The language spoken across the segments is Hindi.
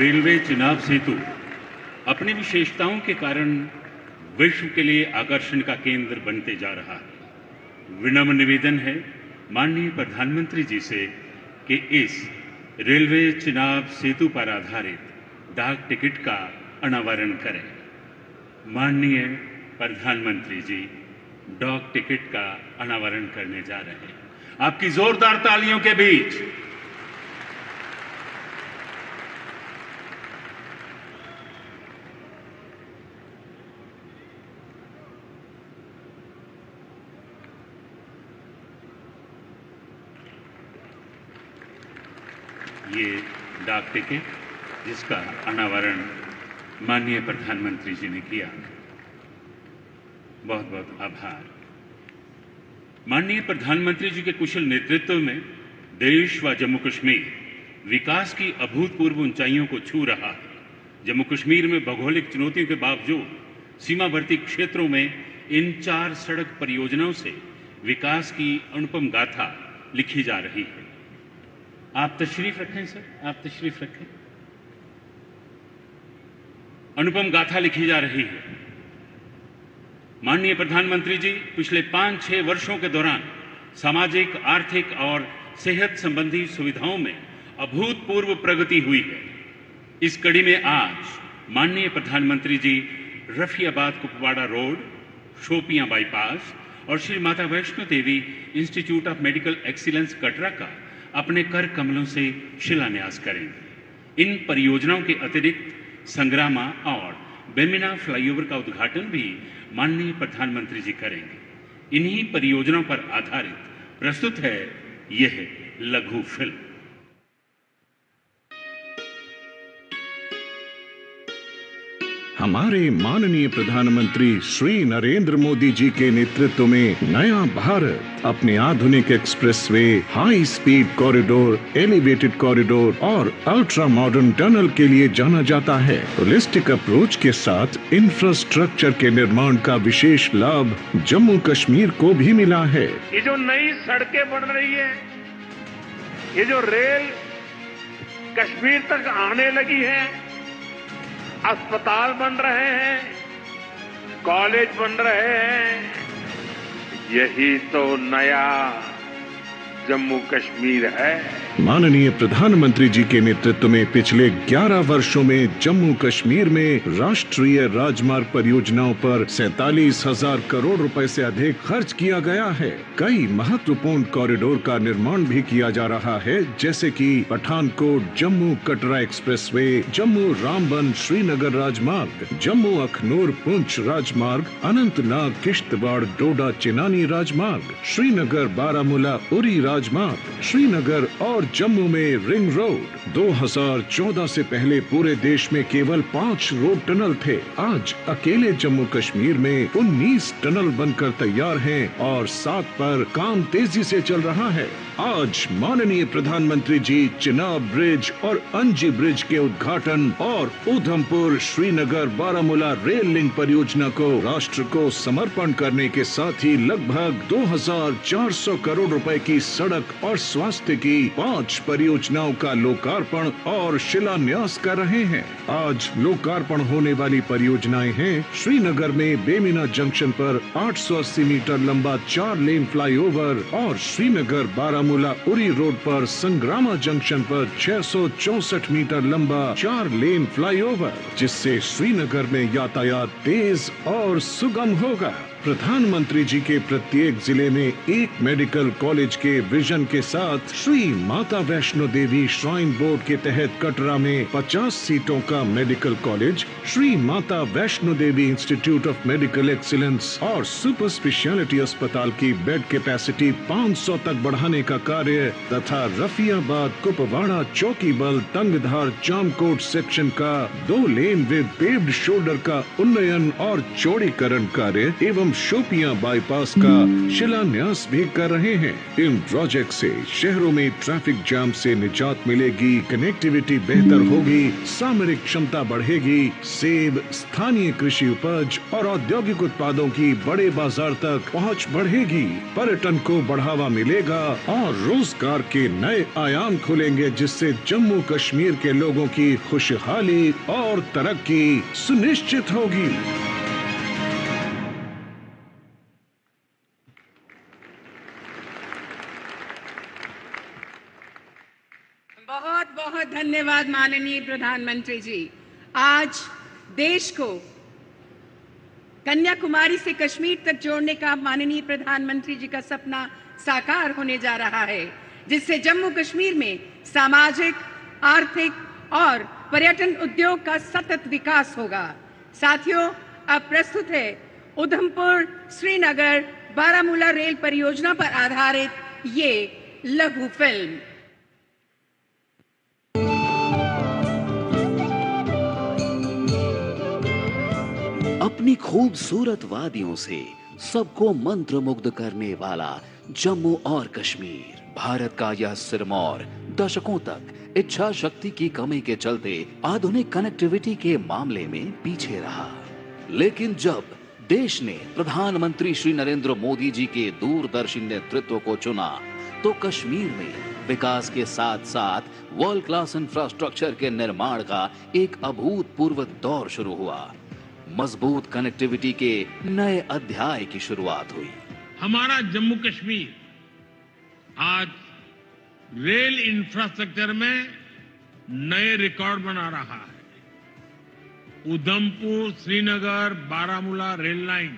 रेलवे चिनाब सेतु अपनी विशेषताओं के कारण विश्व के लिए आकर्षण का केंद्र बनते जा रहा है। विनम्र निवेदन है माननीय प्रधानमंत्री जी से कि इस रेलवे चिनाब सेतु पर आधारित डाक टिकट का अनावरण करें। माननीय प्रधानमंत्री जी डाक टिकट का अनावरण करने जा रहे हैं। आपकी जोरदार तालियों के बीच ये डाक टिकट जिसका अनावरण माननीय प्रधानमंत्री जी ने किया, बहुत बहुत आभार। माननीय प्रधानमंत्री जी के कुशल नेतृत्व में देश व जम्मू कश्मीर विकास की अभूतपूर्व ऊंचाइयों को छू रहा है। जम्मू कश्मीर में भौगोलिक चुनौतियों के बावजूद सीमावर्ती क्षेत्रों में इन 4 सड़क परियोजनाओं से विकास की अनुपम गाथा लिखी जा रही है। आप तशरीफ रखें सर, आप तशरीफ रखें। अनुपम गाथा लिखी जा रही है। माननीय प्रधानमंत्री जी पिछले 5-6 वर्षों के दौरान सामाजिक, आर्थिक और सेहत संबंधी सुविधाओं में अभूतपूर्व प्रगति हुई है। इस कड़ी में आज माननीय प्रधानमंत्री जी रफियाबाद कुपवाड़ा रोड, शोपियां बाईपास और Shri Mata Vaishno Devi institute of medical excellence Katra का अपने कर कमलों से शिलान्यास करेंगे। इन परियोजनाओं के अतिरिक्त संग्रामा और बेमिना फ्लाईओवर का उद्घाटन भी माननीय प्रधानमंत्री जी करेंगे। इन्हीं परियोजनाओं पर आधारित प्रस्तुत है यह लघु फिल्म। हमारे माननीय प्रधानमंत्री श्री नरेंद्र मोदी जी के नेतृत्व में नया भारत अपने आधुनिक expressway, high speed corridor, elevated corridor और अल्ट्रा मॉडर्न टनल के लिए जाना जाता है। होलिस्टिक अप्रोच के साथ इंफ्रास्ट्रक्चर के निर्माण का विशेष लाभ जम्मू कश्मीर को भी मिला है। ये जो नई सड़कें बन रही है, ये जो रेल कश्मीर तक आने लगी है, अस्पताल बन रहे हैं, कॉलेज बन रहे हैं, यही तो नया जम्मू कश्मीर है। माननीय प्रधानमंत्री जी के नेतृत्व में पिछले 11 वर्षों में जम्मू कश्मीर में राष्ट्रीय राजमार्ग परियोजनाओं पर 47,000 करोड़ रुपए से अधिक खर्च किया गया है। कई महत्वपूर्ण कॉरिडोर का निर्माण भी किया जा रहा है, जैसे कि पठानकोट जम्मू कटरा एक्सप्रेसवे, जम्मू रामबन श्रीनगर राजमार्ग, जम्मू अखनूर पुंछ राजमार्ग, अनंतनाग किश्तवाड़ डोडा चिनानी राजमार्ग, श्रीनगर बारामूला उरी राजमार्ग, श्रीनगर और जम्मू में रिंग रोड। 2014 से पहले पूरे देश में केवल 5 रोड टनल थे। आज अकेले जम्मू कश्मीर में 19 टनल बनकर तैयार हैं और 7 पर काम तेजी से चल रहा है। आज माननीय प्रधानमंत्री जी चिनाब ब्रिज और अंजी ब्रिज के उद्घाटन और उधमपुर श्रीनगर बारामूला रेल लिंक परियोजना को राष्ट्र को समर्पण करने के साथ ही लगभग 2,400 करोड़ रुपए की सड़क और स्वास्थ्य की 5 परियोजनाओं का लोकार्पण और शिलान्यास कर रहे हैं। आज लोकार्पण होने वाली परियोजनाएं हैं श्रीनगर में बेमिना जंक्शन पर 880 मीटर लंबा 4 लेन फ्लाईओवर और श्रीनगर बारामूला उरी रोड पर संग्रामा जंक्शन पर 664 मीटर लंबा 4 लेन फ्लाईओवर, जिससे श्रीनगर में यातायात तेज और सुगम होगा। प्रधानमंत्री जी के प्रत्येक जिले में एक मेडिकल कॉलेज के विजन के साथ श्री माता वैष्णो देवी श्राइन बोर्ड के तहत कटरा में 50 सीटों का medical college, Shri Mata Vaishno Devi institute of medical excellence और सुपर स्पेशलिटी अस्पताल की बेड कैपेसिटी 500 तक बढ़ाने का कार्य तथा रफियाबाद कुपवाड़ा चौकीबल तंगधार जामकोट सेक्शन का 2 लेन विद पेव्ड शोल्डर का उन्नयन और चौड़ीकरण कार्य एवं हम शोपियां बाईपास का शिलान्यास भी कर रहे हैं। इन प्रोजेक्ट से शहरों में ट्रैफिक जाम से निजात मिलेगी, कनेक्टिविटी बेहतर होगी, सामरिक क्षमता बढ़ेगी, सेब, स्थानीय कृषि उपज और औद्योगिक उत्पादों की बड़े बाजार तक पहुंच बढ़ेगी, पर्यटन को बढ़ावा मिलेगा और रोजगार के नए आयाम खुलेंगे, जिससे जम्मू कश्मीर के लोगों की खुशहाली और तरक्की सुनिश्चित होगी। बहुत बहुत धन्यवाद माननीय प्रधानमंत्री जी। आज देश को कन्याकुमारी से कश्मीर तक जोड़ने का माननीय प्रधानमंत्री जी का सपना साकार होने जा रहा है, जिससे जम्मू कश्मीर में सामाजिक, आर्थिक और पर्यटन उद्योग का सतत विकास होगा। साथियों, अब प्रस्तुत है उधमपुर श्रीनगर बारामूला रेल परियोजना पर आधारित ये लघु फिल्म। अपनी खूबसूरत वादियों से सबको मंत्रमुग्ध करने वाला जम्मू और कश्मीर, भारत का यह सिरमौर दशकों तक इच्छा शक्ति की कमी के चलते आधुनिक कनेक्टिविटी के मामले में पीछे रहा। लेकिन जब देश ने प्रधानमंत्री श्री नरेंद्र मोदी जी के दूरदर्शी नेतृत्व को चुना, तो कश्मीर में विकास के साथ साथ वर्ल्ड क्लास इंफ्रास्ट्रक्चर के निर्माण का एक अभूतपूर्व दौर शुरू हुआ। मजबूत कनेक्टिविटी के नए अध्याय की शुरुआत हुई। हमारा जम्मू कश्मीर आज रेल इंफ्रास्ट्रक्चर में नए रिकॉर्ड बना रहा है। उधमपुर श्रीनगर बारामूला रेल लाइन,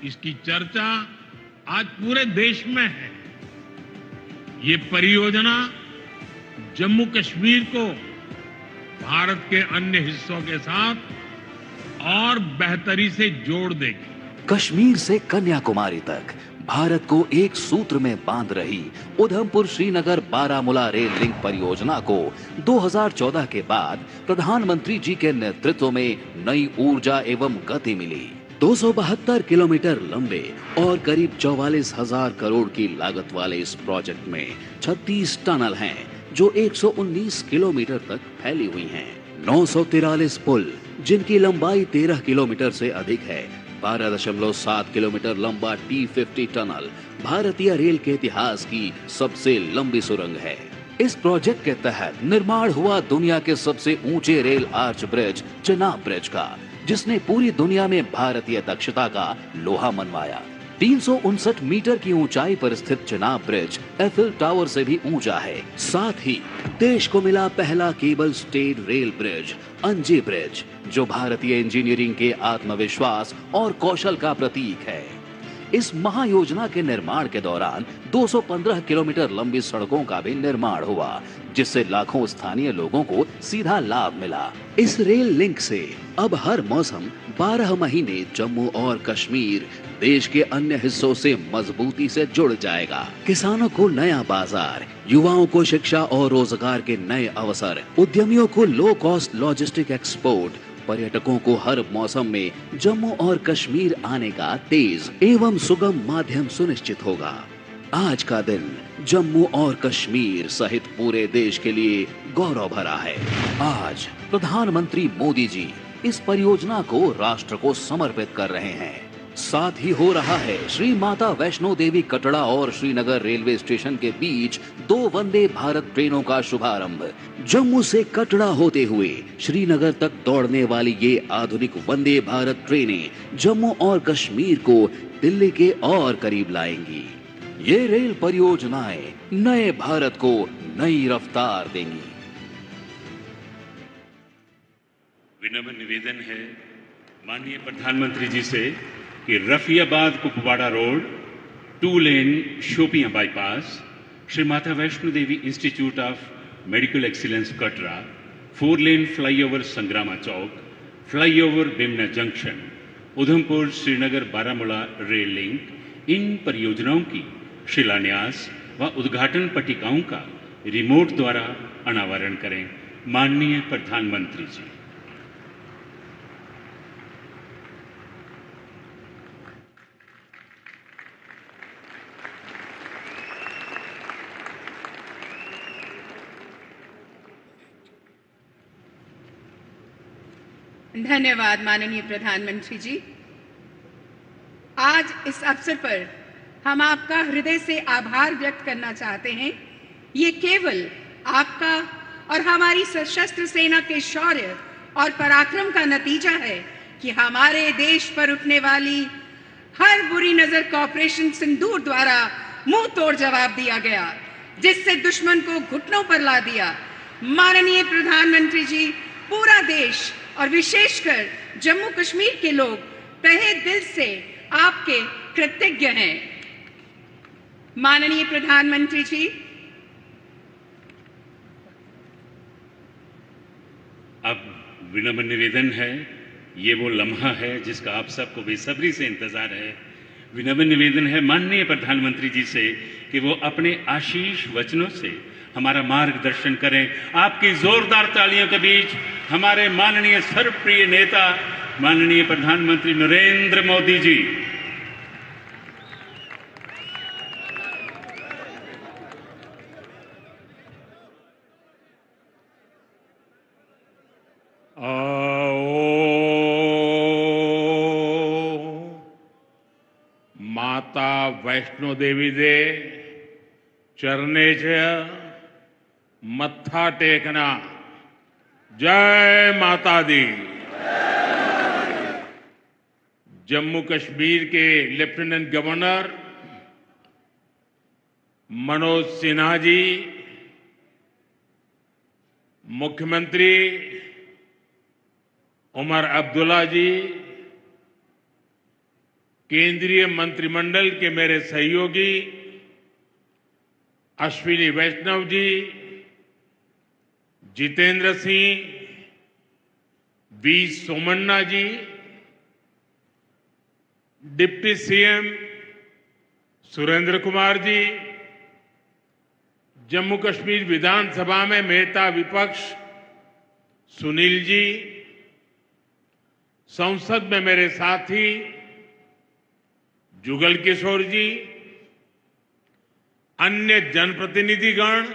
इसकी चर्चा आज पूरे देश में है। ये परियोजना जम्मू कश्मीर को भारत के अन्य हिस्सों के साथ और बेहतरी से जोड़ देगी। कश्मीर से कन्याकुमारी तक भारत को एक सूत्र में बांध रही उधमपुर श्रीनगर बारामूला रेल लिंक परियोजना को 2014 के बाद प्रधानमंत्री जी के नेतृत्व में नई ऊर्जा एवं गति मिली। 272 किलोमीटर लंबे और करीब 44,000 करोड़ की लागत वाले इस प्रोजेक्ट में 36 टनल हैं, जो 119 किलोमीटर तक फैली हुई हैं। 943 पुल, जिनकी लंबाई 13 किलोमीटर से अधिक है। 12.7 किलोमीटर लंबा T50 टनल भारतीय रेल के इतिहास की सबसे लंबी सुरंग है। इस प्रोजेक्ट के तहत निर्माण हुआ दुनिया के सबसे ऊंचे rail arch bridge Chenab bridge का, जिसने पूरी दुनिया में भारतीय दक्षता का लोहा मनवाया। 359 मीटर की ऊंचाई पर स्थित चेनाब ब्रिज एफिल टावर से भी ऊंचा है। साथ ही देश को मिला पहला केबल स्टेड रेल ब्रिज अंजी ब्रिज, जो भारतीय इंजीनियरिंग के आत्मविश्वास और कौशल का प्रतीक है। इस महायोजना के निर्माण के दौरान 215 किलोमीटर लंबी सड़कों का भी निर्माण हुआ, जिससे लाखों स्थानीय लोगों को सीधा लाभ मिला। इस रेल लिंक से अब हर मौसम 12 महीने जम्मू और कश्मीर देश के अन्य हिस्सों से मजबूती से जुड़ जाएगा। किसानों को नया बाजार, युवाओं को शिक्षा और रोजगार के नए अवसर, उद्यमियों को लो कॉस्ट लॉजिस्टिक एक्सपोर्ट, पर्यटकों को हर मौसम में जम्मू और कश्मीर आने का तेज एवं सुगम माध्यम सुनिश्चित होगा। आज का दिन जम्मू और कश्मीर सहित पूरे देश के लिए गौरव भरा है। आज प्रधानमंत्री मोदी जी इस परियोजना को राष्ट्र को समर्पित कर रहे हैं। साथ ही हो रहा है श्री माता वैष्णो देवी कटरा और श्रीनगर रेलवे स्टेशन के बीच 2 वंदे भारत ट्रेनों का शुभारंभ। जम्मू से कटरा होते हुए श्रीनगर तक दौड़ने वाली ये आधुनिक वंदे भारत ट्रेनें जम्मू और कश्मीर को दिल्ली के और करीब लाएंगी। ये रेल परियोजनाएं नए भारत को नई रफ्तार देंगी। विनम्र निवेदन है माननीय प्रधानमंत्री जी से कि Rafiabad Kupwara road, 2 lane Shopian bypass, Shri Mata Vaishno Devi institute of medical excellence Katra, 4 lane flyover Sangrama Chowk, flyover Bemina junction, Udhampur Srinagar Baramulla rail link, इन परियोजनाओं की शिलान्यास व उद्घाटन पट्टिकाओं का रिमोट द्वारा अनावरण करें। माननीय प्रधानमंत्री जी। धन्यवाद माननीय प्रधानमंत्री जी। आज इस अवसर पर हम आपका हृदय से आभार व्यक्त करना चाहते हैं। ये केवल आपका और हमारी सशस्त्र सेना के शौर्य और पराक्रम का नतीजा है कि हमारे देश पर उठने वाली हर बुरी नजर को ऑपरेशन सिंदूर द्वारा मुंह तोड़ जवाब दिया गया, जिससे दुश्मन को घुटनों पर ला दिया। माननीय प्रधानमंत्री जी, पूरा देश और विशेषकर जम्मू कश्मीर के लोग तहे दिल से आपके कृतज्ञ हैं। माननीय प्रधानमंत्री जी, अब विनम्र निवेदन है, ये वो लम्हा है जिसका आप सबको बेसब्री से इंतजार है। विनम्र निवेदन है माननीय प्रधानमंत्री जी से कि वो अपने आशीष वचनों से हमारा मार्गदर्शन करें। आपकी जोरदार तालियों के बीच हमारे माननीय सर्वप्रिय नेता माननीय प्रधानमंत्री नरेंद्र मोदी जी। माता वैष्णो देवी दे चरणे च मत्था टेकना। जय माता दी। जम्मू कश्मीर के लेफ्टिनेंट गवर्नर मनोज सिन्हा जी, मुख्यमंत्री उमर अब्दुल्ला जी, केंद्रीय मंत्रिमंडल के मेरे सहयोगी Ashwini Vaishnaw ji, Jitendra Singh, V Somanna ji, deputy CM Surendra Kumar ji, Jammu Kashmir विधानसभा में नेता विपक्ष सुनील जी, संसद में मेरे साथी जुगल किशोर जी, अन्य जनप्रतिनिधिगण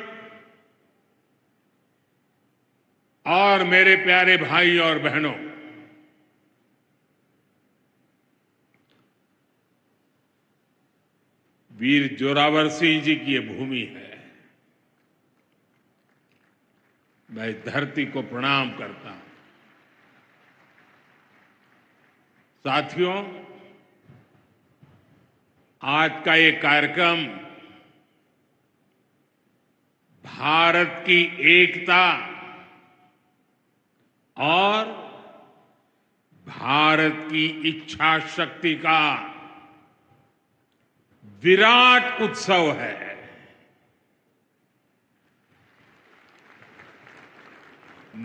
और मेरे प्यारे भाई और बहनों, वीर जोरावर सिंह जी की ये भूमि है। मैं धरती को प्रणाम करता हूं। साथियों, आज का ये कार्यक्रम भारत की एकता और भारत की इच्छा शक्ति का विराट उत्सव है।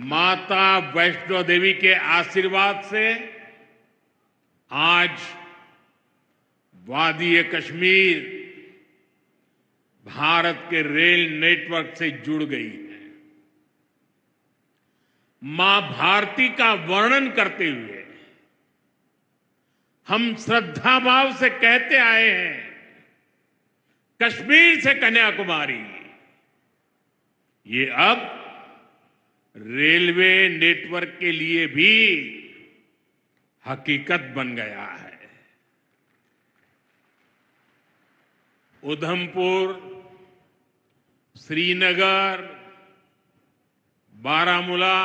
माता वैष्णो देवी के आशीर्वाद से आज वादी कश्मीर भारत के रेल नेटवर्क से जुड़ गई है। मां भारती का वर्णन करते हुए हम श्रद्धा भाव से कहते आए हैं, कश्मीर से कन्याकुमारी। ये अब रेलवे नेटवर्क के लिए भी हकीकत बन गया है। उधमपुर, श्रीनगर, बारामूला,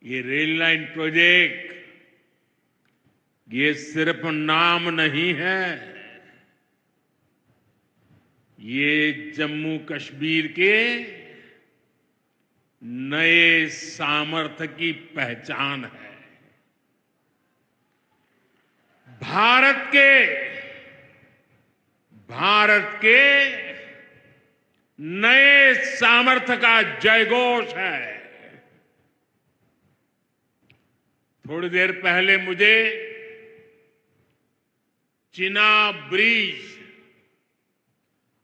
ये रेल लाइन प्रोजेक्ट ये सिर्फ नाम नहीं है, ये जम्मू कश्मीर के नए सामर्थ्य की पहचान है। भारत के नए सामर्थ्य का जयघोष है। थोड़ी देर पहले मुझे चिनाब ब्रिज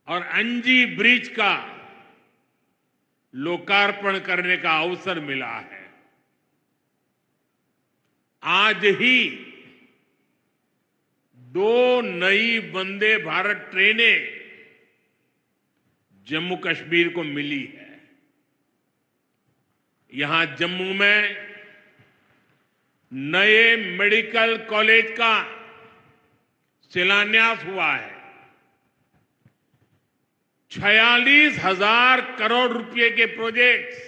और अंजी ब्रिज का लोकार्पण करने का अवसर मिला है। आज ही 2 नई वंदे भारत ट्रेनें जम्मू कश्मीर को मिली है। यहां जम्मू में नए मेडिकल कॉलेज का शिलान्यास हुआ है। 46,000 करोड़ रुपए के प्रोजेक्ट्स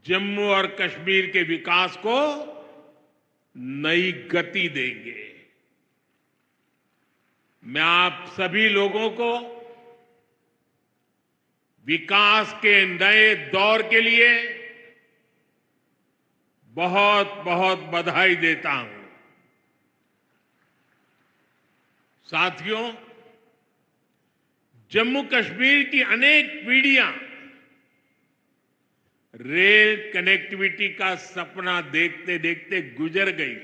जम्मू और कश्मीर के विकास को नई गति देंगे। मैं आप सभी लोगों को विकास के नए दौर के लिए बहुत बहुत बधाई देता हूं। साथियों, जम्मू कश्मीर की अनेक पीढ़ियां रेल कनेक्टिविटी का सपना देखते देखते गुजर गई।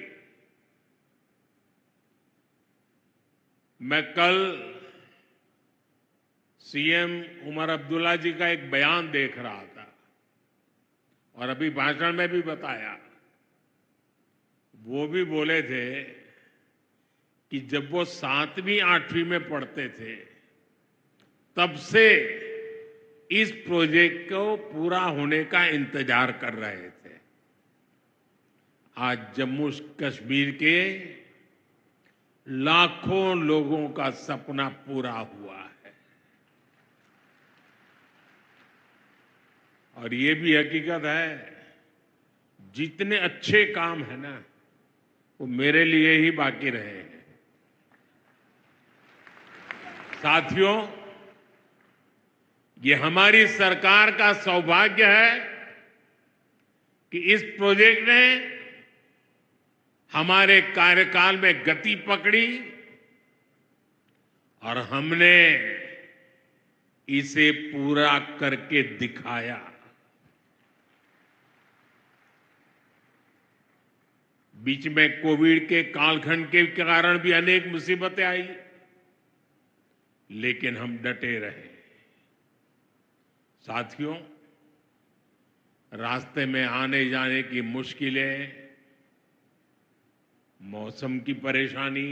मैं कल सीएम उमर अब्दुल्ला जी का एक बयान देख रहा था और अभी भाषण में भी बताया। वो भी बोले थे कि जब वो 7वीं 8वीं में पढ़ते थे तब से इस प्रोजेक्ट को पूरा होने का इंतजार कर रहे थे। आज जम्मू कश्मीर के लाखों लोगों का सपना पूरा हुआ है। और ये भी हकीकत है, जितने अच्छे काम है ना, वो मेरे लिए ही बाकी रहे हैं। साथियों, ये हमारी सरकार का सौभाग्य है कि इस प्रोजेक्ट ने हमारे कार्यकाल में गति पकड़ी और हमने इसे पूरा करके दिखाया। बीच में कोविड के कालखंड के कारण भी अनेक मुसीबतें आई, लेकिन हम डटे रहे। साथियों, रास्ते में आने जाने की मुश्किलें, मौसम की परेशानी,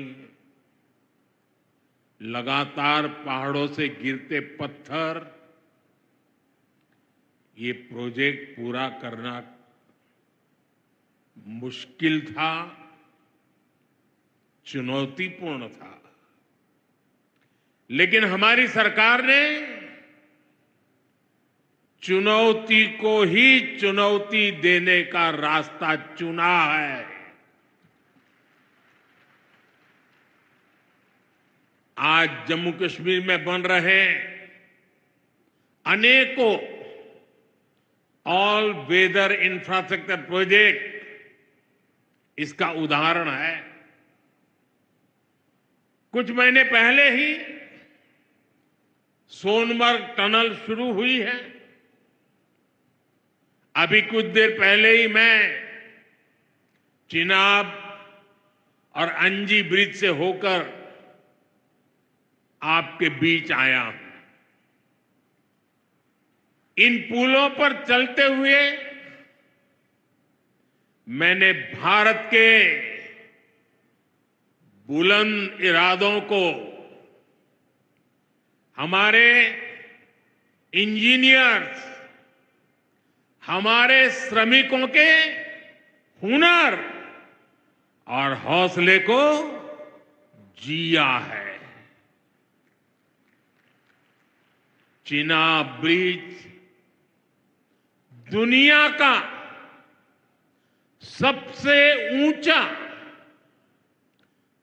लगातार पहाड़ों से गिरते पत्थर, ये प्रोजेक्ट पूरा करना मुश्किल था, चुनौतीपूर्ण था। लेकिन हमारी सरकार ने चुनौती को ही चुनौती देने का रास्ता चुना है। आज जम्मू कश्मीर में बन रहे अनेकों ऑल वेदर इंफ्रास्ट्रक्चर प्रोजेक्ट इसका उदाहरण है। कुछ महीने पहले ही सोनमर्ग टनल शुरू हुई है। अभी कुछ देर पहले ही मैं चिनाब और अंजी ब्रिज से होकर आपके बीच आया हूं। इन पुलों पर चलते हुए मैंने भारत के बुलंद इरादों को, हमारे इंजीनियर्स, हमारे श्रमिकों के हुनर और हौसले को जिया है। चिनाब ब्रिज दुनिया का सबसे ऊंचा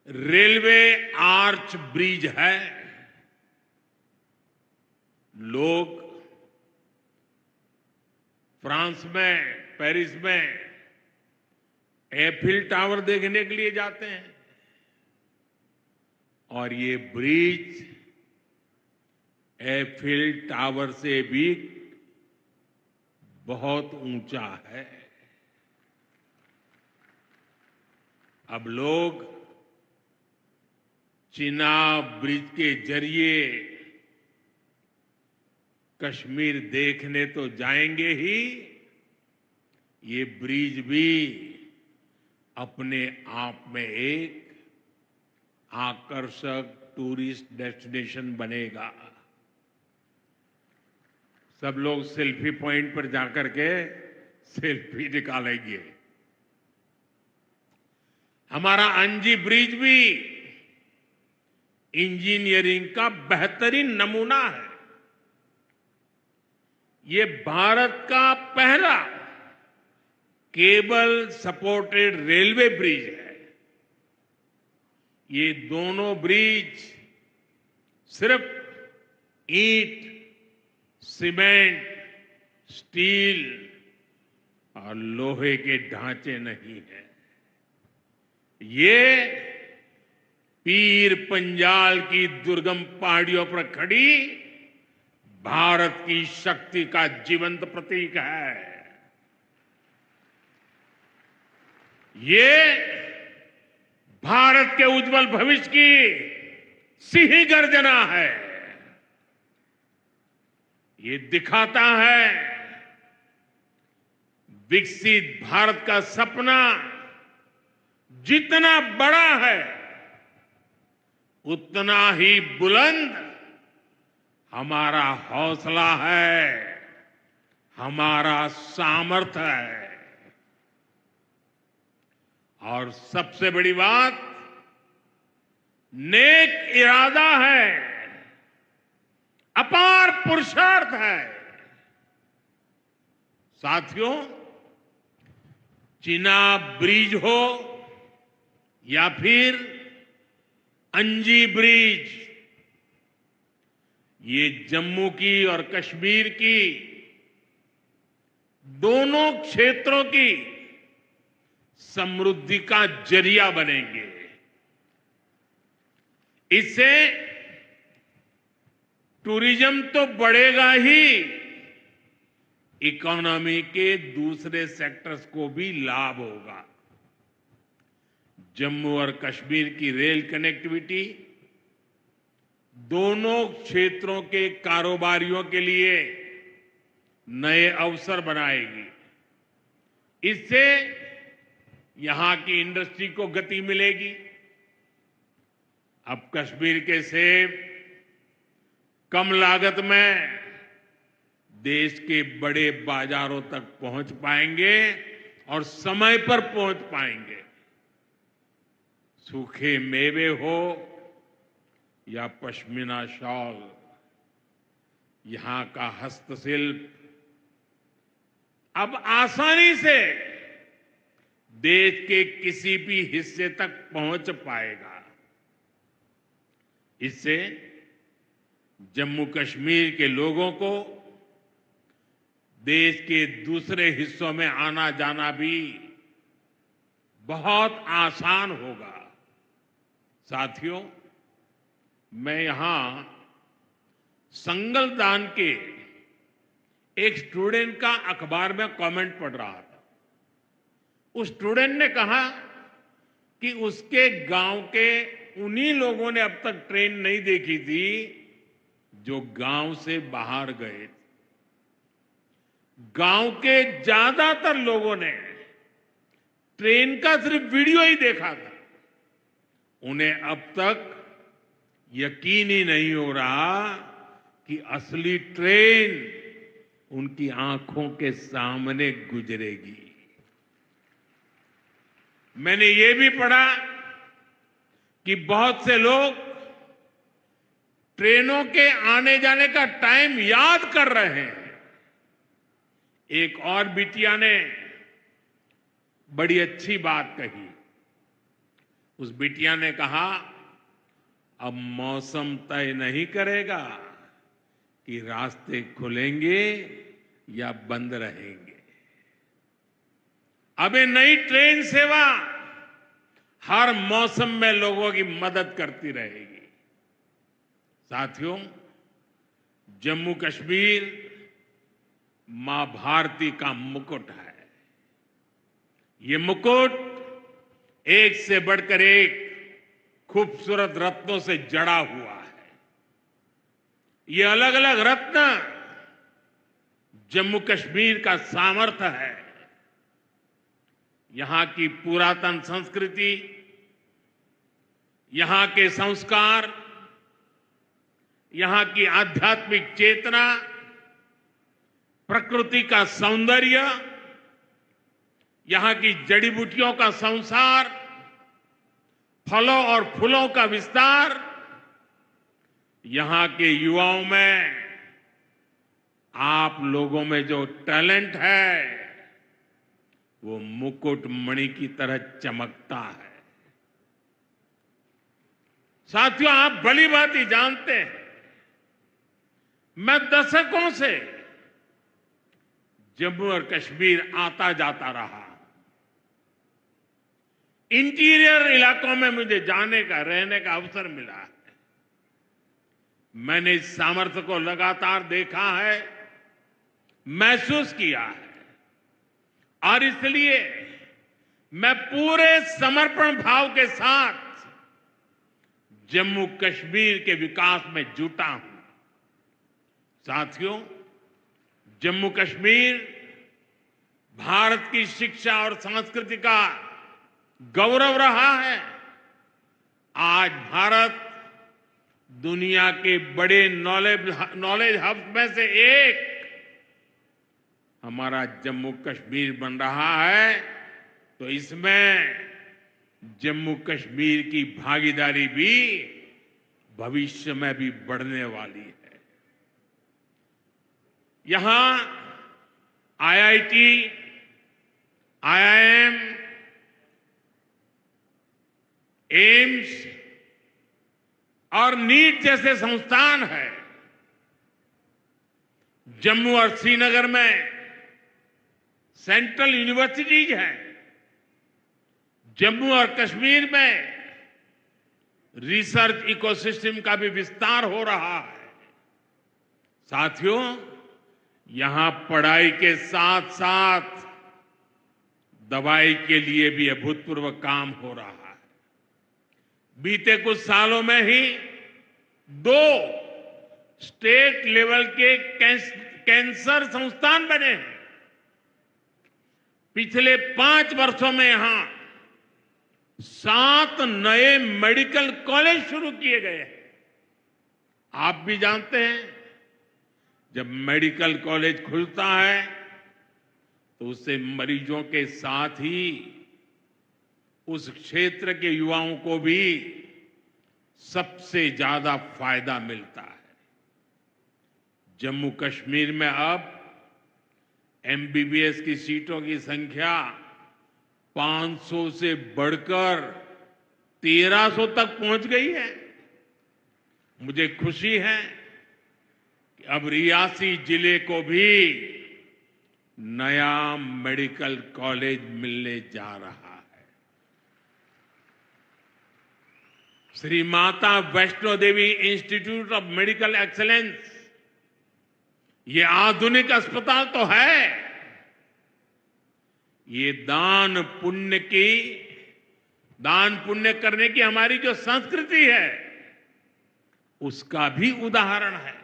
रेलवे आर्च ब्रिज है। लोग फ्रांस में, पेरिस में एफिल टावर देखने के लिए जाते हैं और ये ब्रिज एफिल टावर से भी बहुत ऊंचा है। अब लोग चिनाब ब्रिज के जरिए कश्मीर देखने तो जाएंगे ही, ये ब्रिज भी अपने आप में एक आकर्षक टूरिस्ट डेस्टिनेशन बनेगा। सब लोग सेल्फी पॉइंट पर जाकर के सेल्फी निकालेंगे। हमारा अंजी ब्रिज भी इंजीनियरिंग का बेहतरीन नमूना है। ये भारत का पहला केबल सपोर्टेड रेलवे ब्रिज है। ये दोनों ब्रिज सिर्फ ईंट, सीमेंट, स्टील और लोहे के ढांचे नहीं है। ये पीर पंजाल की दुर्गम पहाड़ियों पर खड़ी भारत की शक्ति का जीवंत प्रतीक है। ये भारत के उज्जवल भविष्य की सिंह गर्जना है। ये दिखाता है विकसित भारत का सपना जितना बड़ा है उतना ही बुलंद हमारा हौसला है, हमारा सामर्थ्य है। और सबसे बड़ी बात, नेक इरादा है, अपार पुरुषार्थ है। साथियों, चिनाब ब्रिज हो या फिर अंजी ब्रिज, ये जम्मू की और कश्मीर की दोनों क्षेत्रों की समृद्धि का जरिया बनेंगे। इससे टूरिज्म तो बढ़ेगा ही, इकोनॉमी के दूसरे सेक्टर्स को भी लाभ होगा। जम्मू और कश्मीर की रेल कनेक्टिविटी दोनों क्षेत्रों के कारोबारियों के लिए नए अवसर बनाएगी। इससे यहां की इंडस्ट्री को गति मिलेगी। अब कश्मीर के सेब कम लागत में देश के बड़े बाजारों तक पहुंच पाएंगे और समय पर पहुंच पाएंगे। सूखे मेवे हो या पश्मीना शॉल, यहां का हस्तशिल्प अब आसानी से देश के किसी भी हिस्से तक पहुंच पाएगा। इससे जम्मू कश्मीर के लोगों को देश के दूसरे हिस्सों में आना जाना भी बहुत आसान होगा। साथियों, मैं यहां संगलदान के एक स्टूडेंट का अखबार में कमेंट पढ़ रहा था। उस स्टूडेंट ने कहा कि उसके गांव के उन्हीं लोगों ने अब तक ट्रेन नहीं देखी थी जो गांव से बाहर गए। गांव के ज्यादातर लोगों ने ट्रेन का सिर्फ वीडियो ही देखा था। उन्हें अब तक यकीन ही नहीं हो रहा कि असली ट्रेन उनकी आंखों के सामने गुजरेगी। मैंने ये भी पढ़ा कि बहुत से लोग ट्रेनों के आने जाने का टाइम याद कर रहे हैं। एक और बिटिया ने बड़ी अच्छी बात कही। उस बिटिया ने कहा, अब मौसम तय नहीं करेगा कि रास्ते खुलेंगे या बंद रहेंगे। अब ये नई ट्रेन सेवा हर मौसम में लोगों की मदद करती रहेगी। साथियों, जम्मू कश्मीर मां भारती का मुकुट है। ये मुकुट एक से बढ़कर एक खूबसूरत रत्नों से जड़ा हुआ है। ये अलग अलग रत्न जम्मू कश्मीर का सामर्थ्य है। यहां की पुरातन संस्कृति, यहां के संस्कार, यहां की आध्यात्मिक चेतना, प्रकृति का सौंदर्य, यहां की जड़ी बूटियों का संसार, फलों और फूलों का विस्तार यहां के युवाओं में, आप लोगों में जो टैलेंट है वो मुकुट मणि की तरह चमकता है। साथियों, आप भली बात ही जानते हैं, मैं दशकों से जम्मू और कश्मीर आता जाता रहा। इंटीरियर इलाकों में मुझे जाने का, रहने का अवसर मिला है। मैंने इस सामर्थ्य को लगातार देखा है, महसूस किया है, और इसलिए मैं पूरे समर्पण भाव के साथ जम्मू कश्मीर के विकास में जुटा हूं। साथियों, जम्मू कश्मीर भारत की शिक्षा और संस्कृति का गौरव रहा है। आज भारत दुनिया के बड़े नॉलेज हब में से एक हमारा जम्मू कश्मीर बन रहा है, तो इसमें जम्मू कश्मीर की भागीदारी भी भविष्य में भी बढ़ने वाली है। यहां आईआईटी, आईआईएम, एम्स और नीट जैसे संस्थान है। जम्मू और श्रीनगर में सेंट्रल यूनिवर्सिटीज हैं। जम्मू और कश्मीर में रिसर्च इकोसिस्टम का भी विस्तार हो रहा है। साथियों, यहां पढ़ाई के साथ साथ दवाई के लिए भी अभूतपूर्व काम हो रहा है। बीते कुछ सालों में ही 2 स्टेट लेवल के कैंसर संस्थान बने हैं। पिछले 5 वर्षों में यहां 7 नए मेडिकल कॉलेज शुरू किए गए हैं। आप भी जानते हैं, जब मेडिकल कॉलेज खुलता है तो उससे मरीजों के साथ ही उस क्षेत्र के युवाओं को भी सबसे ज्यादा फायदा मिलता है। जम्मू कश्मीर में अब एमबीबीएस की सीटों की संख्या 500 से बढ़कर 1300 तक पहुंच गई है। मुझे खुशी है कि अब रियासी जिले को भी नया मेडिकल कॉलेज मिलने जा रहा है। Shri Mata Vaishno Devi institute of medical excellence, ये आधुनिक अस्पताल तो है, ये दान पुण्य करने की हमारी जो संस्कृति है उसका भी उदाहरण है।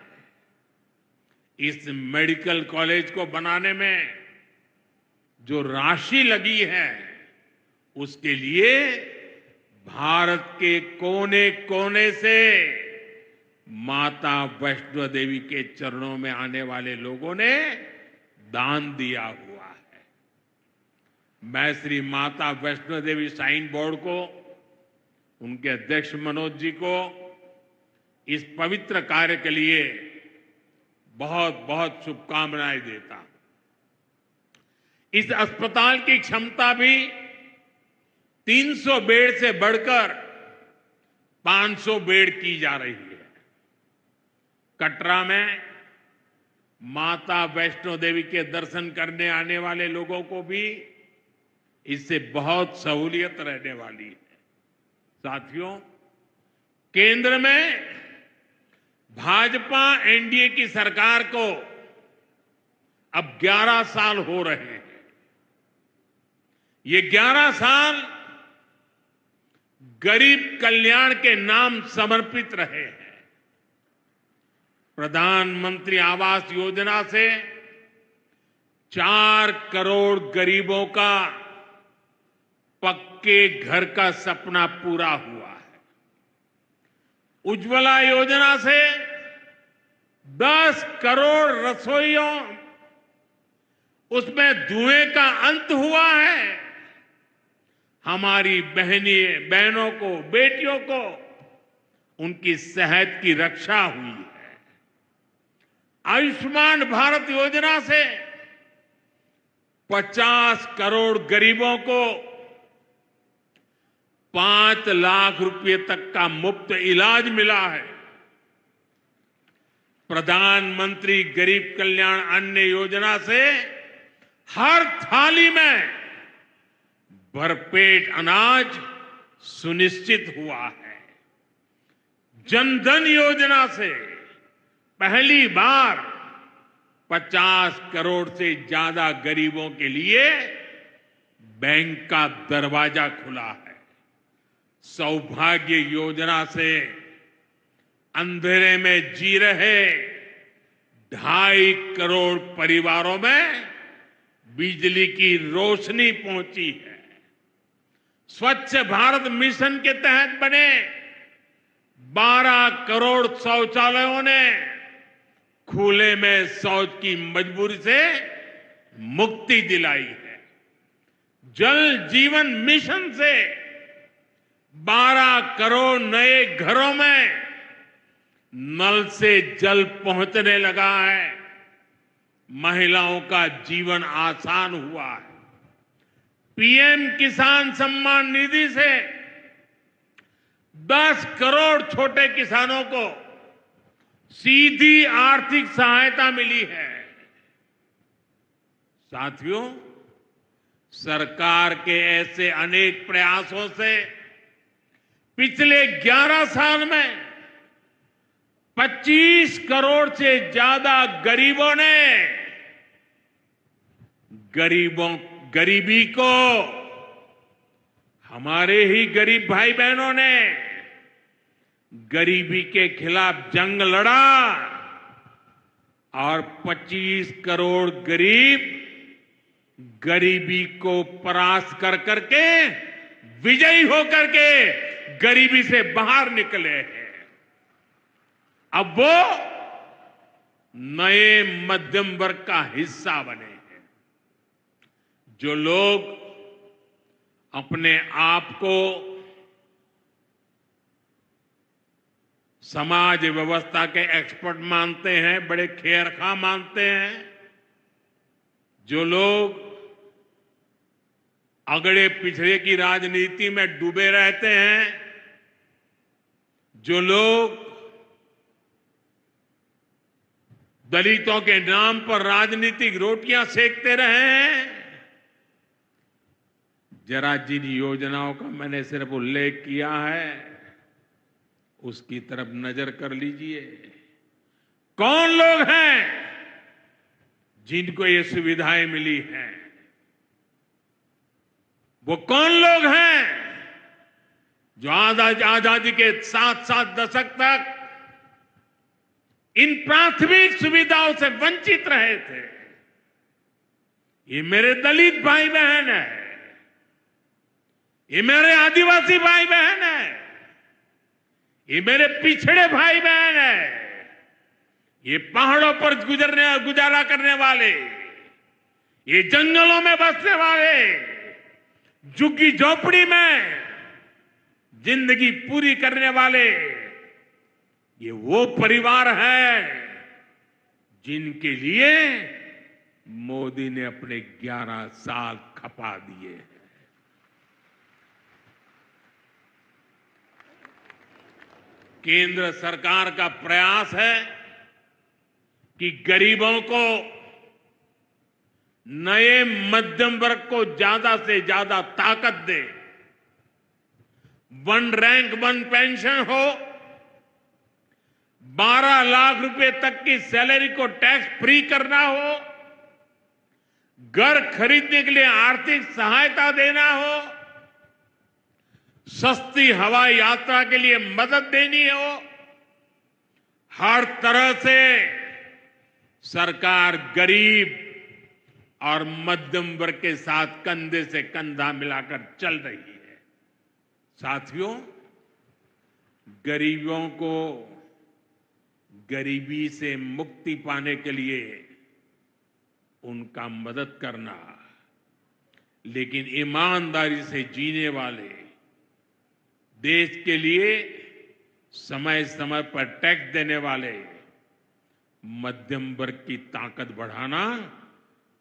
इस मेडिकल कॉलेज को बनाने में जो राशि लगी है उसके लिए भारत के कोने कोने से माता वैष्णो देवी के चरणों में आने वाले लोगों ने दान दिया हुआ है। मैं श्री माता वैष्णो देवी श्राइन बोर्ड को, उनके अध्यक्ष मनोज जी को इस पवित्र कार्य के लिए बहुत बहुत शुभकामनाएं देता हूं। इस अस्पताल की क्षमता भी 300 बेड से बढ़कर 500 बेड की जा रही है। कटरा में माता वैष्णो देवी के दर्शन करने आने वाले लोगों को भी इससे बहुत सहूलियत रहने वाली है। साथियों, केंद्र में भाजपा एनडीए की सरकार को अब 11 साल हो रहे हैं। ये 11 साल गरीब कल्याण के नाम समर्पित रहे हैं। प्रधानमंत्री आवास योजना से 4 करोड़ गरीबों का पक्के घर का सपना पूरा हुआ है। उज्ज्वला योजना से 10 करोड़ रसोइयों, उसमें धुएं का अंत हुआ है। हमारी बहनों को, बेटियों को उनकी सेहत की रक्षा हुई है। आयुष्मान भारत योजना से 50 करोड़ गरीबों को 5 लाख रुपए तक का मुफ्त इलाज मिला है। प्रधानमंत्री गरीब कल्याण अन्न योजना से हर थाली में भरपेट अनाज सुनिश्चित हुआ है। जनधन योजना से पहली बार 50 करोड़ से ज्यादा गरीबों के लिए बैंक का दरवाजा खुला है। सौभाग्य योजना से अंधेरे में जी रहे 2.5 करोड़ परिवारों में बिजली की रोशनी पहुंची है। स्वच्छ भारत मिशन के तहत बने 12 करोड़ शौचालयों ने खुले में शौच की मजबूरी से मुक्ति दिलाई है। जल जीवन मिशन से 12 करोड़ नए घरों में नल से जल पहुंचने लगा है। महिलाओं का जीवन आसान हुआ है। पीएम किसान सम्मान निधि से 10 करोड़ छोटे किसानों को सीधी आर्थिक सहायता मिली है। साथियों, सरकार के ऐसे अनेक प्रयासों से पिछले 11 साल में 25 करोड़ से ज्यादा गरीबों ने गरीबी को, हमारे ही गरीब भाई बहनों ने गरीबी के खिलाफ जंग लड़ा और 25 करोड़ गरीब गरीबी को परास्त कर करके, विजयी होकर के गरीबी से बाहर निकले हैं। अब वो नए मध्यम वर्ग का हिस्सा बने हैं। जो लोग अपने आप को समाज व्यवस्था के एक्सपर्ट मानते हैं, बड़े खेरखा मानते हैं, जो लोग अगड़े पिछड़े की राजनीति में डूबे रहते हैं, जो लोग दलितों के नाम पर राजनीतिक रोटियां सेकते रहे हैं, जरा जिन योजनाओं का मैंने सिर्फ उल्लेख किया है उसकी तरफ नजर कर लीजिए। कौन लोग हैं जिनको ये सुविधाएं मिली हैं? वो कौन लोग हैं जो आजादी के 7 दशक तक इन प्राथमिक सुविधाओं से वंचित रहे थे? ये मेरे दलित भाई बहन है, ये मेरे आदिवासी भाई बहन है, ये मेरे पिछड़े भाई बहन है, ये पहाड़ों पर गुजारा करने वाले, ये जंगलों में बसने वाले, झुग्गी झोपड़ी में जिंदगी पूरी करने वाले, ये वो परिवार है जिनके लिए मोदी ने अपने 11 साल खपा दिए हैं। केंद्र सरकार का प्रयास है कि गरीबों को, नए मध्यम वर्ग को ज्यादा से ज्यादा ताकत दे। 1 रैंक 1 पेंशन हो, 12 लाख रुपए तक की सैलरी को टैक्स फ्री करना हो, घर खरीदने के लिए आर्थिक सहायता देना हो, सस्ती हवाई यात्रा के लिए मदद देनी हो, हर तरह से सरकार गरीब और मध्यम वर्ग के साथ कंधे से कंधा मिलाकर चल रही है। साथियों, गरीबों को गरीबी से मुक्ति पाने के लिए उनका मदद करना, लेकिन ईमानदारी से जीने वाले, देश के लिए समय समय पर टैक्स देने वाले मध्यम वर्ग की ताकत बढ़ाना,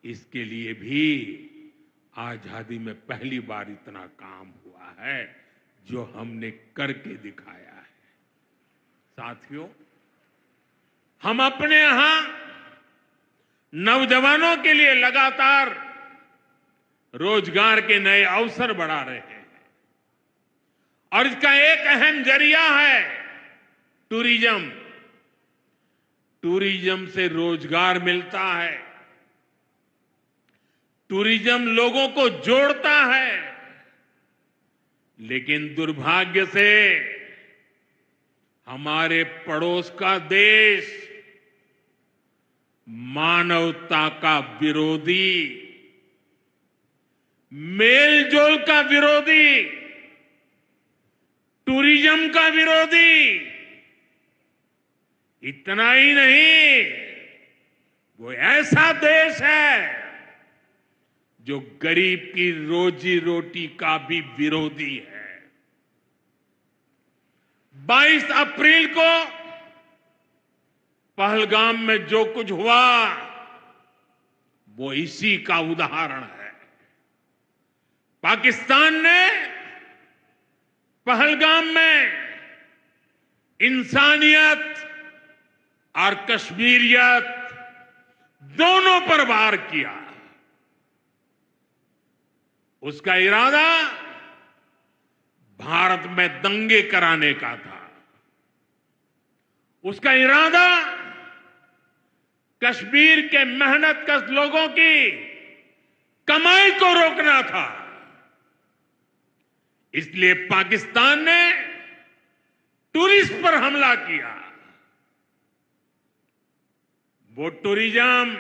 इसके लिए भी आजादी में पहली बार इतना काम हुआ है जो हमने करके दिखाया है। साथियों, हम अपने यहां नौजवानों के लिए लगातार रोजगार के नए अवसर बढ़ा रहे हैं और इसका एक अहम जरिया है टूरिज्म। टूरिज्म से रोजगार मिलता है, टूरिज्म लोगों को जोड़ता है, लेकिन दुर्भाग्य से हमारे पड़ोस का देश मानवता का विरोधी, मेलजोल का विरोधी, टूरिज्म का विरोधी, इतना ही नहीं, वो ऐसा देश है जो गरीब की रोजी रोटी का भी विरोधी है। 22 अप्रैल को पहलगाम में जो कुछ हुआ वो इसी का उदाहरण है। पाकिस्तान ने पहलगाम में इंसानियत और कश्मीरियत दोनों पर वार किया। उसका इरादा भारत में दंगे कराने का था। उसका इरादा कश्मीर के मेहनतकश लोगों की कमाई को रोकना था। इसलिए पाकिस्तान ने टूरिस्ट पर हमला किया। वो टूरिज्म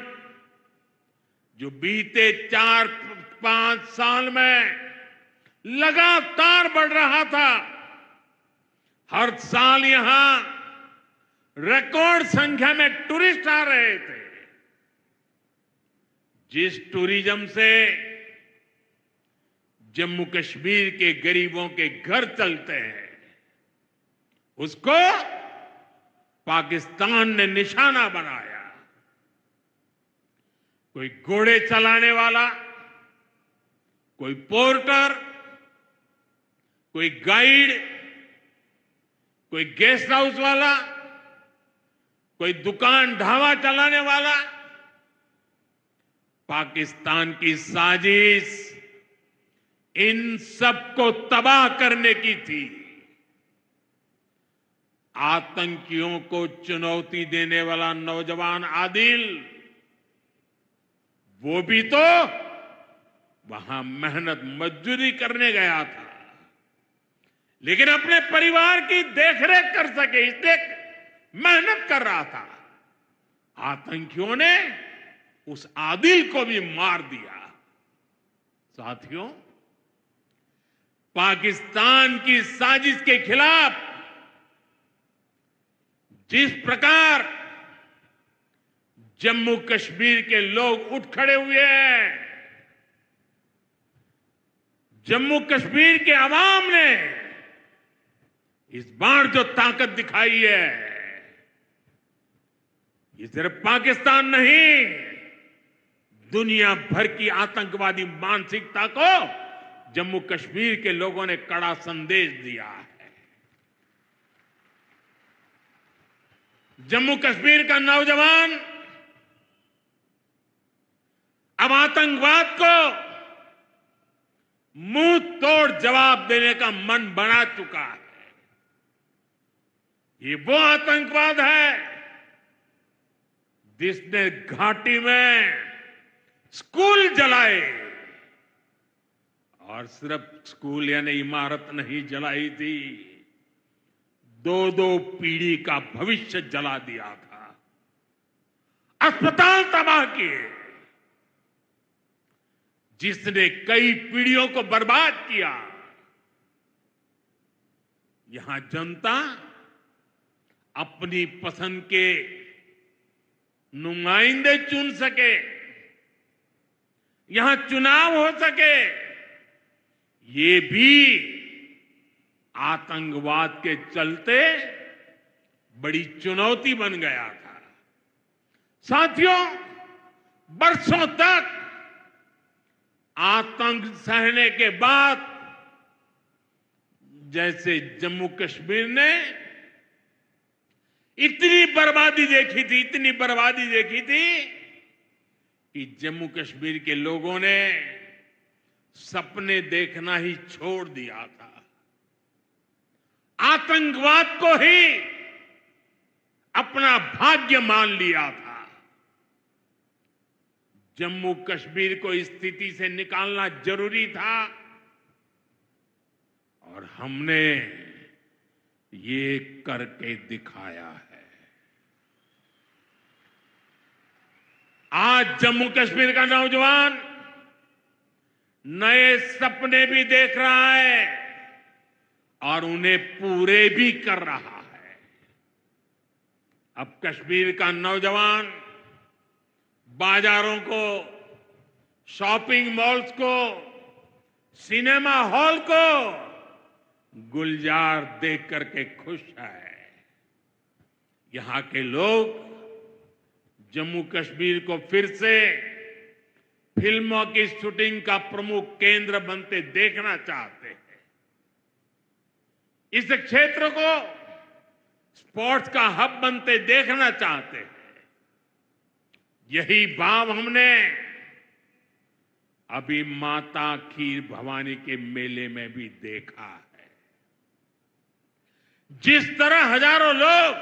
जो बीते 4-5 साल में लगातार बढ़ रहा था, हर साल यहां रिकॉर्ड संख्या में टूरिस्ट आ रहे थे। जिस टूरिज्म से जम्मू कश्मीर के गरीबों के घर चलते हैं, उसको पाकिस्तान ने निशाना बनाया। कोई घोड़े चलाने वाला, कोई पोर्टर, कोई गाइड, कोई गेस्ट हाउस वाला, कोई दुकान ढाबा चलाने वाला, पाकिस्तान की साजिश इन सबको तबाह करने की थी। आतंकियों को चुनौती देने वाला नौजवान आदिल, वो भी तो वहां मेहनत मजदूरी करने गया था, लेकिन अपने परिवार की देखरेख कर सके इसलिए मेहनत कर रहा था। आतंकियों ने उस आदिल को भी मार दिया। साथियों, पाकिस्तान की साजिश के खिलाफ जिस प्रकार जम्मू कश्मीर के लोग उठ खड़े हुए हैं, जम्मू कश्मीर के अवाम ने इस बार जो ताकत दिखाई है, ये सिर्फ पाकिस्तान नहीं, दुनिया भर की आतंकवादी मानसिकता को जम्मू कश्मीर के लोगों ने कड़ा संदेश दिया है। जम्मू कश्मीर का नौजवान अब आतंकवाद को मुंह तोड़ जवाब देने का मन बना चुका है। ये वो आतंकवाद है जिसने घाटी में स्कूल जलाए, और सिर्फ स्कूल यानी इमारत नहीं जलाई थी, 2-2 पीढ़ी का भविष्य जला दिया था, अस्पताल तबाह किए, जिसने कई पीढ़ियों को बर्बाद किया। यहां जनता अपनी पसंद के नुमाइंदे चुन सके, यहां चुनाव हो सके, ये भी आतंकवाद के चलते बड़ी चुनौती बन गया था। साथियों, बरसों तक आतंक सहने के बाद जैसे जम्मू कश्मीर ने इतनी बर्बादी देखी थी कि जम्मू कश्मीर के लोगों ने सपने देखना ही छोड़ दिया था। आतंकवाद को ही अपना भाग्य मान लिया था। जम्मू कश्मीर को इस स्थिति से निकालना जरूरी था और हमने ये करके दिखाया है। आज जम्मू कश्मीर का नौजवान नए सपने भी देख रहा है और उन्हें पूरे भी कर रहा है। अब कश्मीर का नौजवान बाजारों को, शॉपिंग मॉल्स को, सिनेमा हॉल को गुलजार देख करके खुश है। यहां के लोग जम्मू कश्मीर को फिर से फिल्मों की शूटिंग का प्रमुख केंद्र बनते देखना चाहते हैं। इस क्षेत्र को स्पोर्ट्स का हब बनते देखना चाहते हैं। यही भाव हमने अभी माता खीर भवानी के मेले में भी देखा है। जिस तरह हजारों लोग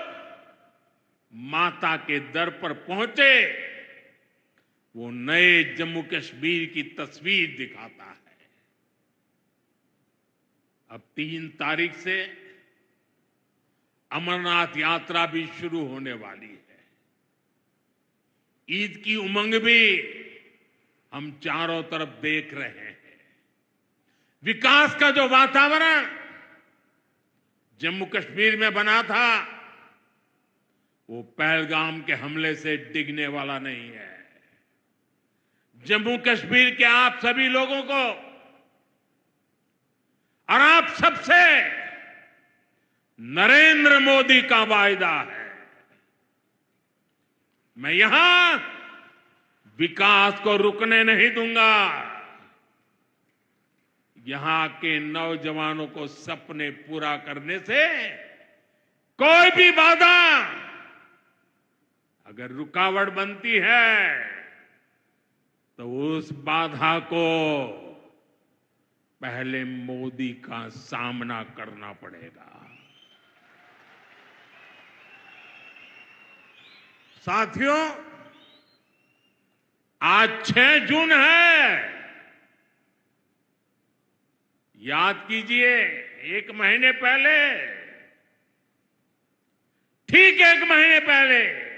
माता के दर पर पहुंचे, वो नए जम्मू कश्मीर की तस्वीर दिखाता है। अब 3 तारीख से अमरनाथ यात्रा भी शुरू होने वाली है। ईद की उमंग भी हम चारों तरफ देख रहे हैं। विकास का जो वातावरण जम्मू कश्मीर में बना था, वो पहलगाम के हमले से डिगने वाला नहीं है। जम्मू कश्मीर के आप सभी लोगों को और आप सबसे नरेंद्र मोदी का वायदा है। मैं यहां विकास को रुकने नहीं दूंगा। यहां के नौजवानों को सपने पूरा करने से कोई भी बाधा अगर रुकावट बनती है, तो उस बाधा को पहले मोदी का सामना करना पड़ेगा। साथियों, आज 6 जून है। याद कीजिए, 1 महीने पहले, ठीक 1 महीने पहले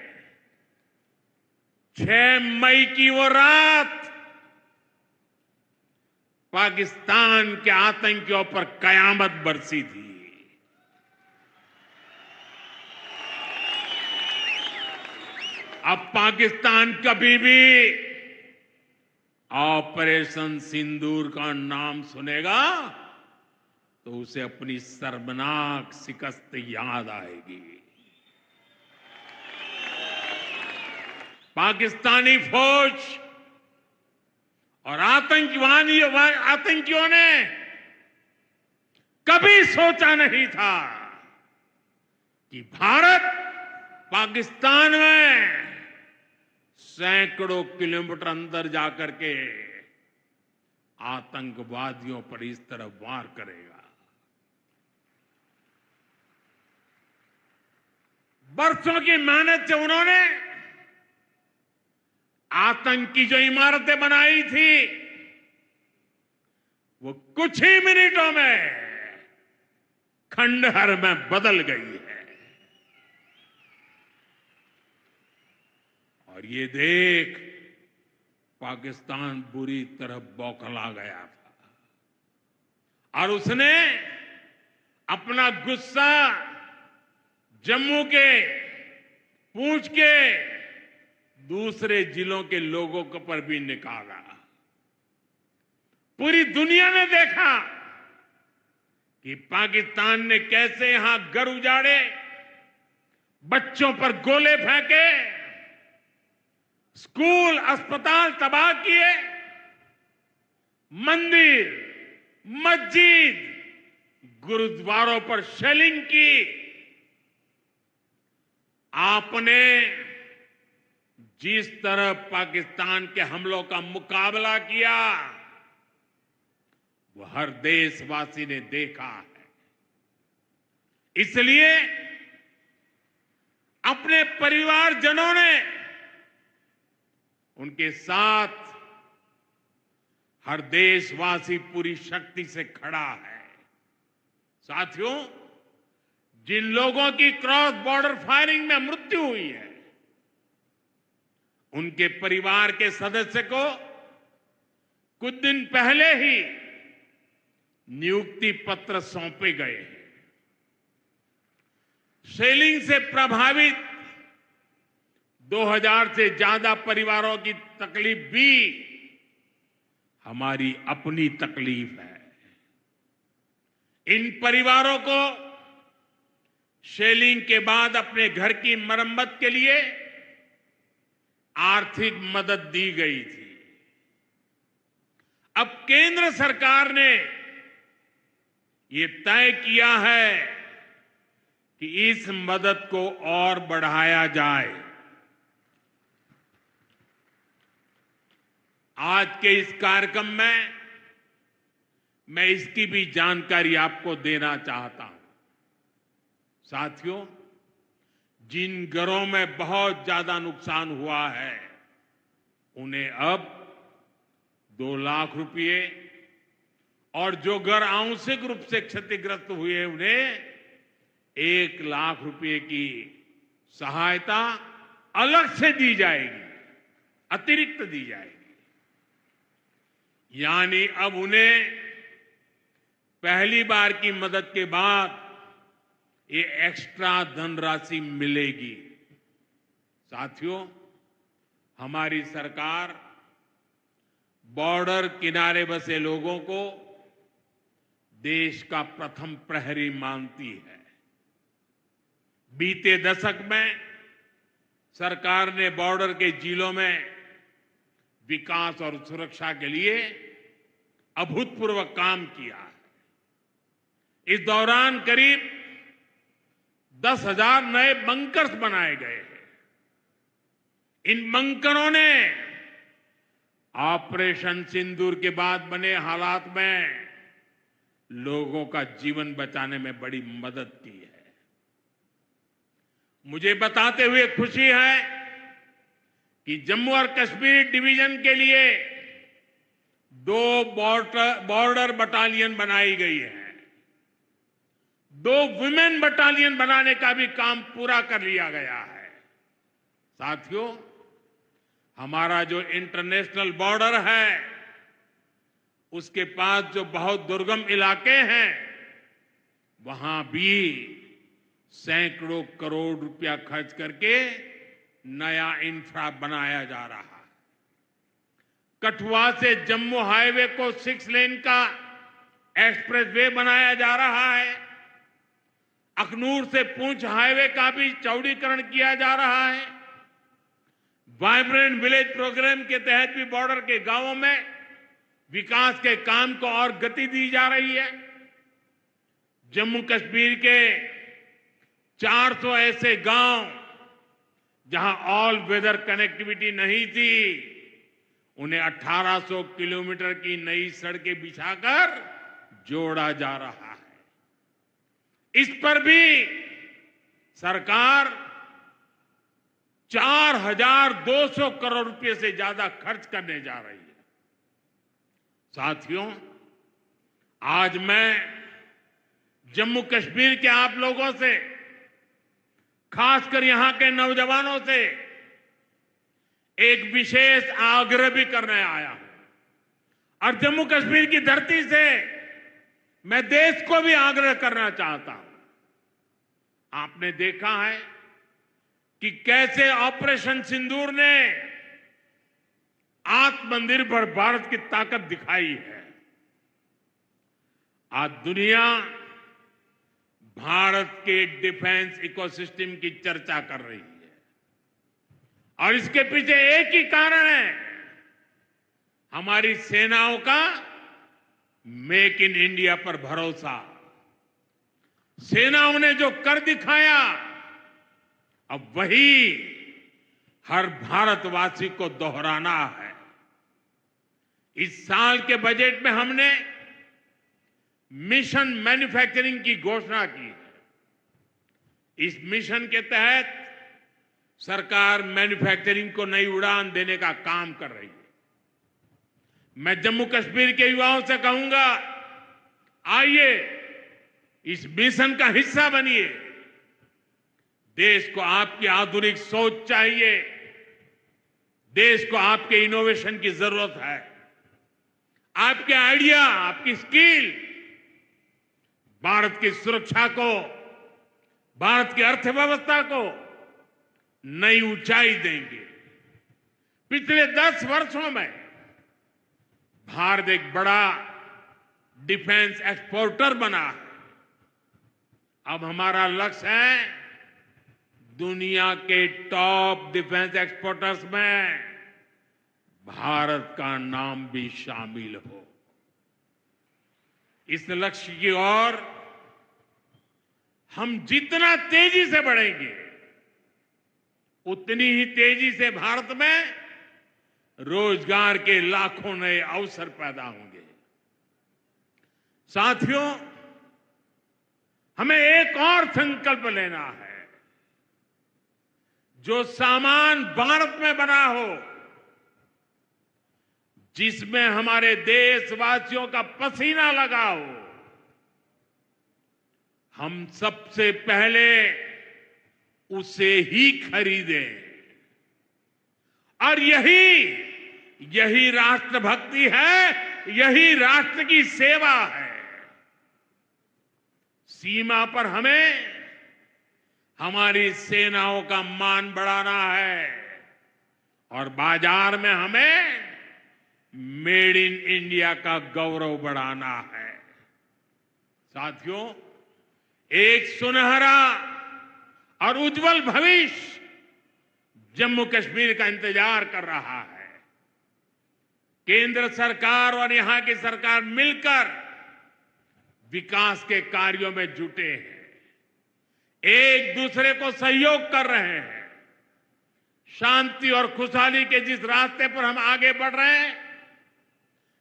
6 मई की वो रात पाकिस्तान के आतंकियों पर कयामत बरसी थी। अब पाकिस्तान कभी भी ऑपरेशन सिंदूर का नाम सुनेगा तो उसे अपनी शर्मनाक शिकस्त याद आएगी। पाकिस्तानी फौज और आतंकियों ने कभी सोचा नहीं था कि भारत पाकिस्तान में सैकड़ों किलोमीटर अंदर जाकर के आतंकवादियों पर इस तरह वार करेगा। बरसों की मेहनत से उन्होंने आतंक की जो इमारतें बनाई थी, वो कुछ ही मिनटों में खंडहर में बदल गई है। और ये देख पाकिस्तान बुरी तरह बौखला गया था और उसने अपना गुस्सा जम्मू के, पूंछ के दूसरे जिलों के लोगों के पर भी निकाला। पूरी दुनिया ने देखा कि पाकिस्तान ने कैसे यहां घर उजाड़े, बच्चों पर गोले फेंके, स्कूल अस्पताल तबाह किए, मंदिर, मस्जिद, गुरुद्वारों पर शेलिंग की। आपने जिस तरह पाकिस्तान के हमलों का मुकाबला किया, वो हर देशवासी ने देखा है। इसलिए अपने परिवारजनों ने उनके साथ हर देशवासी पूरी शक्ति से खड़ा है। साथियों, जिन लोगों की क्रॉस बॉर्डर फायरिंग में मृत्यु हुई है, उनके परिवार के सदस्य को कुछ दिन पहले ही नियुक्ति पत्र सौंपे गए हैं। शेलिंग से प्रभावित 2000 से ज्यादा परिवारों की तकलीफ भी हमारी अपनी तकलीफ है। इन परिवारों को शेलिंग के बाद अपने घर की मरम्मत के लिए आर्थिक मदद दी गई थी। अब केंद्र सरकार ने ये तय किया है कि इस मदद को और बढ़ाया जाए। आज के इस कार्यक्रम में मैं इसकी भी जानकारी आपको देना चाहता हूं। साथियों, जिन घरों में बहुत ज्यादा नुकसान हुआ है, उन्हें अब 2 लाख रुपए, और जो घर आंशिक रूप से क्षतिग्रस्त हुए उन्हें 1 लाख रुपए की सहायता अलग से दी जाएगी, अतिरिक्त दी जाएगी। यानी अब उन्हें पहली बार की मदद के बाद ये एक्स्ट्रा धनराशि मिलेगी। साथियों, हमारी सरकार बॉर्डर किनारे बसे लोगों को देश का प्रथम प्रहरी मानती है। बीते दशक में सरकार ने बॉर्डर के जिलों में विकास और सुरक्षा के लिए अभूतपूर्व काम किया है। इस दौरान करीब 10,000 नए बंकर्स बनाए गए हैं। इन बंकरों ने ऑपरेशन सिंदूर के बाद बने हालात में लोगों का जीवन बचाने में बड़ी मदद की है। मुझे बताते हुए खुशी है कि जम्मू और कश्मीर डिवीजन के लिए 2 बॉर्डर बटालियन बनाई गई है। 2 वुमेन बटालियन बनाने का भी काम पूरा कर लिया गया है। साथियों, हमारा जो इंटरनेशनल बॉर्डर है, उसके पास जो बहुत दुर्गम इलाके हैं, वहां भी सैकड़ों करोड़ रुपया खर्च करके नया इंफ्रा बनाया जा रहा है। कठुआ से जम्मू हाईवे को 6 लेन का एक्सप्रेसवे बनाया जा रहा है। अखनूर से पुंछ हाईवे का भी चौड़ीकरण किया जा रहा है। वाइब्रेंट विलेज प्रोग्राम के तहत भी बॉर्डर के गांवों में विकास के काम को और गति दी जा रही है। जम्मू कश्मीर के 400 ऐसे गांव जहां ऑल वेदर कनेक्टिविटी नहीं थी, उन्हें 1800 किलोमीटर की नई सड़कें बिछाकर जोड़ा जा रहा है। इस पर भी सरकार 4,200 करोड़ रुपए से ज्यादा खर्च करने जा रही है। साथियों, आज मैं जम्मू कश्मीर के आप लोगों से, खासकर यहां के नौजवानों से एक विशेष आग्रह भी करने आया हूं। और जम्मू कश्मीर की धरती से मैं देश को भी आग्रह करना चाहता हूं। आपने देखा है कि कैसे ऑपरेशन सिंदूर ने आत्मनिर्भर भारत की ताकत दिखाई है। आज दुनिया भारत के डिफेंस इकोसिस्टम की चर्चा कर रही है और इसके पीछे एक ही कारण है, हमारी सेनाओं का मेक इन इंडिया पर भरोसा। सेनाओं ने जो कर दिखाया, अब वही हर भारतवासी को दोहराना है। इस साल के बजट में हमने मिशन मैन्युफैक्चरिंग की घोषणा की है। इस मिशन के तहत सरकार मैन्युफैक्चरिंग को नई उड़ान देने का काम कर रही है। मैं जम्मू कश्मीर के युवाओं से कहूंगा, आइए इस मिशन का हिस्सा बनिए। देश को आपकी आधुनिक सोच चाहिए, देश को आपके इनोवेशन की जरूरत है। आपके आइडिया, आपकी स्किल भारत की सुरक्षा को, भारत की अर्थव्यवस्था को नई ऊंचाई देंगे। पिछले 10 वर्षों में भारत एक बड़ा डिफेंस एक्सपोर्टर बना है। अब हमारा लक्ष्य है दुनिया के टॉप डिफेंस एक्सपोर्टर्स में भारत का नाम भी शामिल हो। इस लक्ष्य की ओर हम जितना तेजी से बढ़ेंगे, उतनी ही तेजी से भारत में रोजगार के लाखों नए अवसर पैदा होंगे। साथियों, हमें एक और संकल्प लेना है, जो सामान भारत में बना हो, जिसमें हमारे देशवासियों का पसीना लगा हो, हम सबसे पहले उसे ही खरीदें। और यही राष्ट्रभक्ति है, यही राष्ट्र की सेवा है। सीमा पर हमें हमारी सेनाओं का मान बढ़ाना है और बाजार में हमें मेड इन इंडिया का गौरव बढ़ाना है। साथियों, एक सुनहरा और उज्जवल भविष्य जम्मू कश्मीर का इंतजार कर रहा है। केंद्र सरकार और यहां की सरकार मिलकर विकास के कार्यों में जुटे हैं, एक दूसरे को सहयोग कर रहे हैं। शांति और खुशहाली के जिस रास्ते पर हम आगे बढ़ रहे हैं,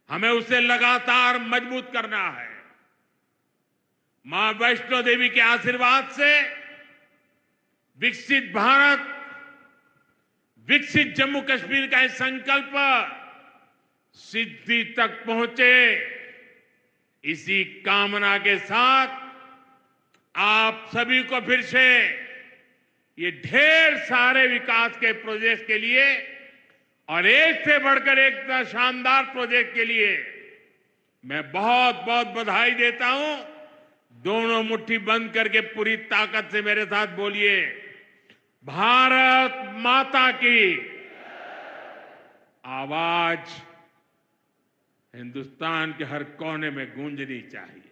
हमें उसे लगातार मजबूत करना है। मां वैष्णो देवी के आशीर्वाद से विकसित भारत, विकसित जम्मू कश्मीर का यह संकल्प सिद्धि तक पहुंचे, इसी कामना के साथ आप सभी को फिर से ये ढेर सारे विकास के प्रोजेक्ट के लिए और एक से बढ़कर एक शानदार प्रोजेक्ट के लिए मैं बहुत बहुत बधाई देता हूं। दोनों मुट्ठी बंद करके पूरी ताकत से मेरे साथ बोलिए, भारत माता की। आवाज हिंदुस्तान के हर कोने में गूंजनी चाहिए।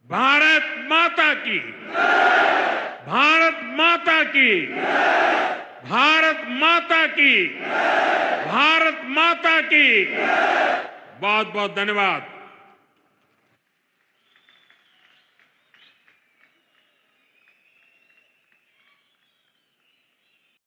भारत माता की, भारत माता की, भारत माता की, भारत माता की। बहुत बहुत धन्यवाद।